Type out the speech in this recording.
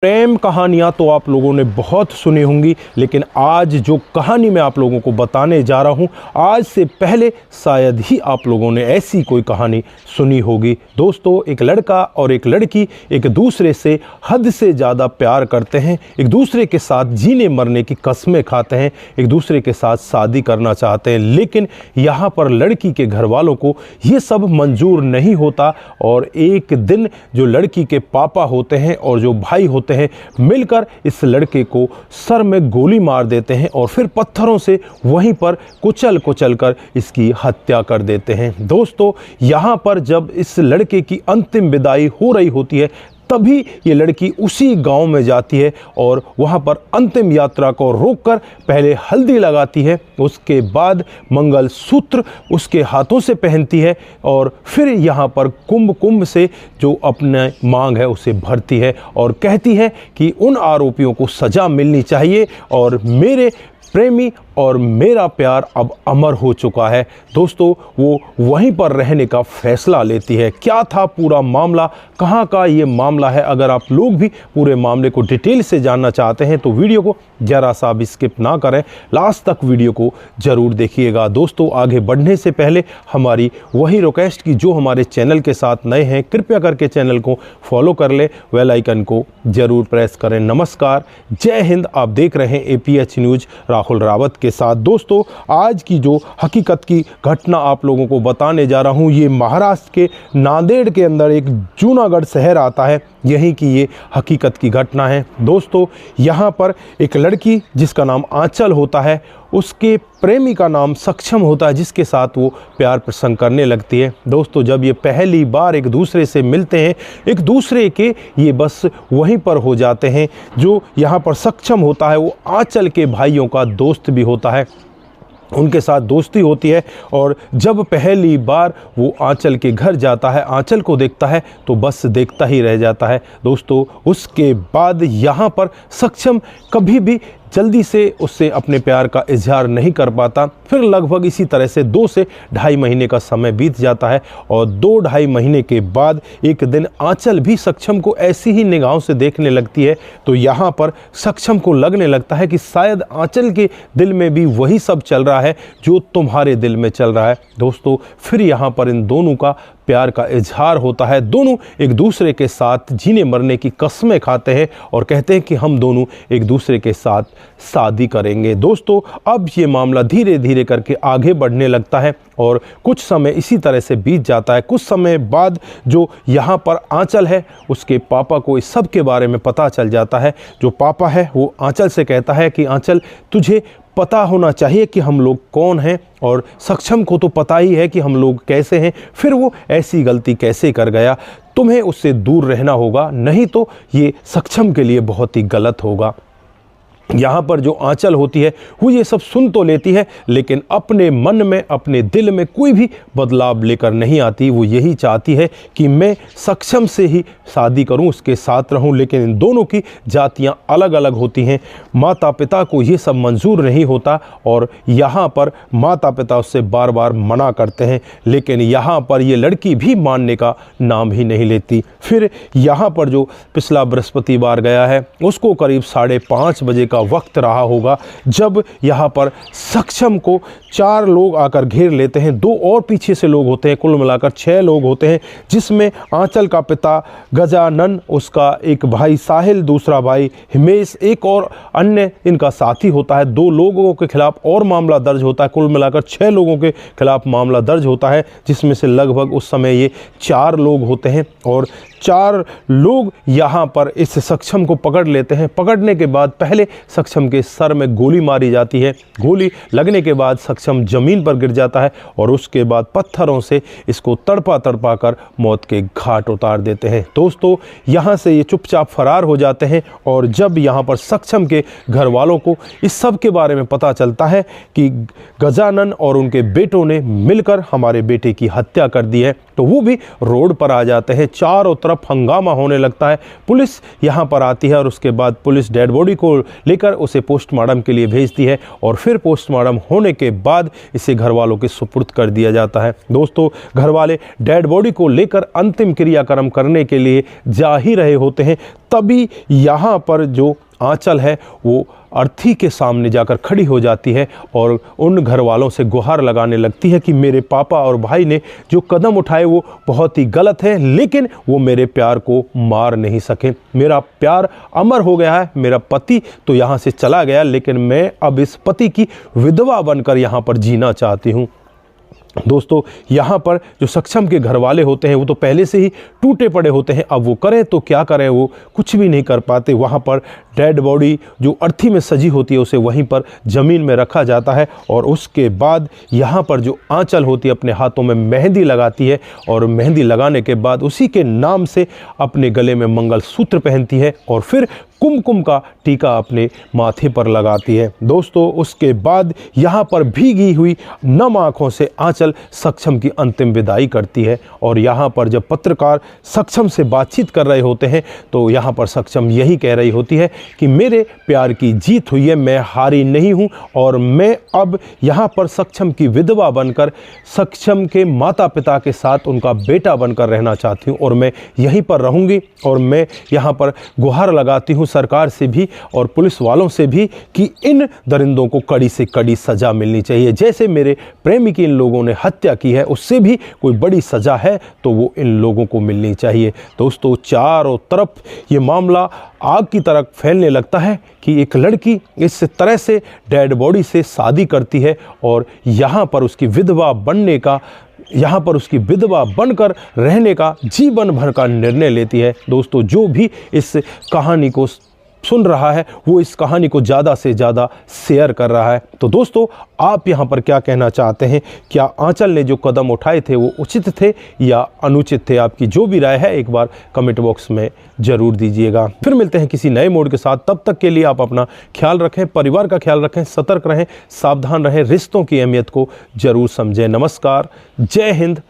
प्रेम कहानियाँ तो आप लोगों ने बहुत सुनी होंगी, लेकिन आज जो कहानी मैं आप लोगों को बताने जा रहा हूँ, आज से पहले शायद ही आप लोगों ने ऐसी कोई कहानी सुनी होगी। दोस्तों, एक लड़का और एक लड़की एक दूसरे से हद से ज़्यादा प्यार करते हैं, एक दूसरे के साथ जीने मरने की कस्में खाते हैं, एक दूसरे के साथ शादी करना चाहते हैं, लेकिन यहाँ पर लड़की के घर वालों को ये सब मंजूर नहीं होता। और एक दिन जो लड़की के पापा होते हैं और जो भाई होते हैं मिलकर इस लड़के को सर में गोली मार देते हैं और फिर पत्थरों से वहीं पर कुचल कर इसकी हत्या कर देते हैं। दोस्तों, यहाँ पर जब इस लड़के की अंतिम विदाई हो रही होती है, तभी ये लड़की उसी गांव में जाती है और वहाँ पर अंतिम यात्रा को रोककर पहले हल्दी लगाती है, उसके बाद मंगलसूत्र उसके हाथों से पहनती है और फिर यहाँ पर कुंभ से जो अपने मांग है उसे भरती है और कहती है कि उन आरोपियों को सज़ा मिलनी चाहिए और मेरे प्रेमी और मेरा प्यार अब अमर हो चुका है। दोस्तों, वो वहीं पर रहने का फैसला लेती है। क्या था पूरा मामला, कहाँ का ये मामला है, अगर आप लोग भी पूरे मामले को डिटेल से जानना चाहते हैं तो वीडियो को ज़रा सा भी स्किप ना करें, लास्ट तक वीडियो को ज़रूर देखिएगा। दोस्तों, आगे बढ़ने से पहले हमारी वही रिक्वेस्ट की जो हमारे चैनल के साथ नए हैं, कृपया करके चैनल को फॉलो कर ले, बेल आइकन को ज़रूर प्रेस करें। नमस्कार, जय हिंद। आप देख रहे हैं APH न्यूज़ राहुल रावत के साथ। दोस्तों, आज की जो हकीकत की घटना आप लोगों को बताने जा रहा हूं, ये महाराष्ट्र के नांदेड़ के अंदर एक जूनागढ़ शहर आता है, यहीं की ये हकीकत की घटना है। दोस्तों, यहाँ पर एक लड़की जिसका नाम आंचल होता है, उसके प्रेमी का नाम सक्षम होता है, जिसके साथ वो प्यार प्रसंग करने लगती है। दोस्तों, जब ये पहली बार एक दूसरे से मिलते हैं, एक दूसरे के ये बस वहीं पर हो जाते हैं। जो यहाँ पर सक्षम होता है वो आंचल के भाइयों का दोस्त भी होता है, उनके साथ दोस्ती होती है। और जब पहली बार वो आंचल के घर जाता है, आंचल को देखता है तो बस देखता ही रह जाता है। दोस्तों, उसके बाद यहाँ पर सक्षम कभी भी जल्दी से उससे अपने प्यार का इजहार नहीं कर पाता। फिर लगभग इसी तरह से 2 से ढाई महीने का समय बीत जाता है और 2-2.5 महीने के बाद एक दिन आंचल भी सक्षम को ऐसी ही निगाहों से देखने लगती है। तो यहाँ पर सक्षम को लगने लगता है कि शायद आंचल के दिल में भी वही सब चल रहा है जो तुम्हारे दिल में चल रहा है। दोस्तों, फिर यहाँ पर इन दोनों का प्यार का इजहार होता है। दोनों एक दूसरे के साथ जीने मरने की कस्में खाते हैं और कहते हैं कि हम दोनों एक दूसरे के साथ शादी करेंगे। दोस्तों, अब ये मामला धीरे धीरे करके आगे बढ़ने लगता है और कुछ समय इसी तरह से बीत जाता है। कुछ समय बाद जो यहाँ पर आंचल है, उसके पापा को इस सब के बारे में पता चल जाता है। जो पापा है वो आंचल से कहता है कि आंचल, तुझे पता होना चाहिए कि हम लोग कौन हैं और सक्षम को तो पता ही है कि हम लोग कैसे हैं, फिर वो ऐसी गलती कैसे कर गया। तुम्हें उससे दूर रहना होगा, नहीं तो ये सक्षम के लिए बहुत ही गलत होगा। यहाँ पर जो आंचल होती है वो ये सब सुन तो लेती है, लेकिन अपने मन में, अपने दिल में कोई भी बदलाव लेकर नहीं आती। वो यही चाहती है कि मैं सक्षम से ही शादी करूं, उसके साथ रहूं। लेकिन इन दोनों की जातियां अलग अलग होती हैं, माता पिता को ये सब मंजूर नहीं होता और यहाँ पर माता पिता उससे बार बार मना करते हैं, लेकिन यहाँ पर ये लड़की भी मानने का नाम ही नहीं लेती। फिर यहाँ पर जो पिछला बृहस्पतिवार गया है, उसको करीब 5:30 बजे का वक्त रहा होगा, जब यहाँ पर सक्षम को 4 लोग आकर घेर लेते हैं। 2 और पीछे से लोग होते हैं, कुल मिलाकर 6 लोग होते हैं, जिसमें आंचल का पिता गजानन, उसका एक भाई साहिल, दूसरा भाई हिमेश, एक और अन्य इनका साथी होता है। 2 लोगों के खिलाफ और मामला दर्ज होता है। कुल मिलाकर 6 लोगों के खिलाफ मामला दर्ज होता है, जिसमें से लगभग उस समय ये 4 लोग होते हैं और 4 लोग यहाँ पर इस सक्षम को पकड़ लेते हैं। पकड़ने के बाद पहले सक्षम के सर में गोली मारी जाती है। गोली लगने के बाद सक्षम जमीन पर गिर जाता है और उसके बाद पत्थरों से इसको तड़पा कर मौत के घाट उतार देते हैं। दोस्तों, यहाँ से ये चुपचाप फरार हो जाते हैं और जब यहाँ पर सक्षम के घर वालों को इस सब के बारे में पता चलता है कि गजानन और उनके बेटों ने मिलकर हमारे बेटे की हत्या कर दी है, तो वो भी रोड पर आ जाते हैं। चारों तरफ तरफ हंगामा होने लगता है। पुलिस यहाँ पर आती है और उसके बाद पुलिस डेड बॉडी को लेकर उसे पोस्टमार्टम के लिए भेजती है और फिर पोस्टमार्टम होने के बाद इसे घर वालों के सुपुर्द कर दिया जाता है। दोस्तों, घर वाले डेड बॉडी को लेकर अंतिम क्रियाक्रम करने के लिए जा ही रहे होते हैं, तभी यहाँ पर जो आंचल है वो अर्थी के सामने जाकर खड़ी हो जाती है और उन घर वालों से गुहार लगाने लगती है कि मेरे पापा और भाई ने जो कदम उठाए वो बहुत ही गलत है, लेकिन वो मेरे प्यार को मार नहीं सके। मेरा प्यार अमर हो गया है, मेरा पति तो यहाँ से चला गया, लेकिन मैं अब इस पति की विधवा बनकर यहाँ पर जीना चाहती हूँ। दोस्तों, यहाँ पर जो सक्षम के घर वाले होते हैं वो तो पहले से ही टूटे पड़े होते हैं। अब वो करें तो क्या करें, वो कुछ भी नहीं कर पाते। वहाँ पर डेड बॉडी जो अर्थी में सजी होती है उसे वहीं पर ज़मीन में रखा जाता है और उसके बाद यहाँ पर जो आंचल होती है अपने हाथों में मेहंदी लगाती है और मेहंदी लगाने के बाद उसी के नाम से अपने गले में मंगलसूत्र पहनती है और फिर कुमकुम का टीका अपने माथे पर लगाती है। दोस्तों, उसके बाद यहाँ पर भीगी हुई नम आँखों से आंचल सक्षम की अंतिम विदाई करती है और यहाँ पर जब पत्रकार सक्षम से बातचीत कर रहे होते हैं तो यहाँ पर सक्षम यही कह रही होती है कि मेरे प्यार की जीत हुई है, मैं हारी नहीं हूँ और मैं अब यहाँ पर सक्षम की विधवा बनकर सक्षम के माता पिता के साथ उनका बेटा बनकर रहना चाहती हूँ और मैं यहीं पर रहूँगी और मैं यहाँ पर गुहार लगाती हूँ सरकार से भी और पुलिस वालों से भी कि इन दरिंदों को कड़ी से कड़ी सज़ा मिलनी चाहिए। जैसे मेरे प्रेमी की इन लोगों ने हत्या की है, उससे भी कोई बड़ी सज़ा है तो वो इन लोगों को मिलनी चाहिए। दोस्तों, चारों तरफ ये मामला आग की तरह फैलने लगता है कि एक लड़की इस तरह से डेड बॉडी से शादी करती है और यहाँ पर उसकी विधवा बनकर रहने का जीवन भर का निर्णय लेती है। दोस्तों, जो भी इस कहानी को सुन रहा है वो इस कहानी को ज़्यादा से ज़्यादा शेयर कर रहा है। तो दोस्तों, आप यहाँ पर क्या कहना चाहते हैं? क्या आंचल ने जो कदम उठाए थे वो उचित थे या अनुचित थे? आपकी जो भी राय है एक बार कमेंट बॉक्स में ज़रूर दीजिएगा। फिर मिलते हैं किसी नए मोड के साथ। तब तक के लिए आप अपना ख्याल रखें, परिवार का ख्याल रखें, सतर्क रहें, सावधान रहें, रिश्तों की अहमियत को ज़रूर समझें। नमस्कार, जय हिंद,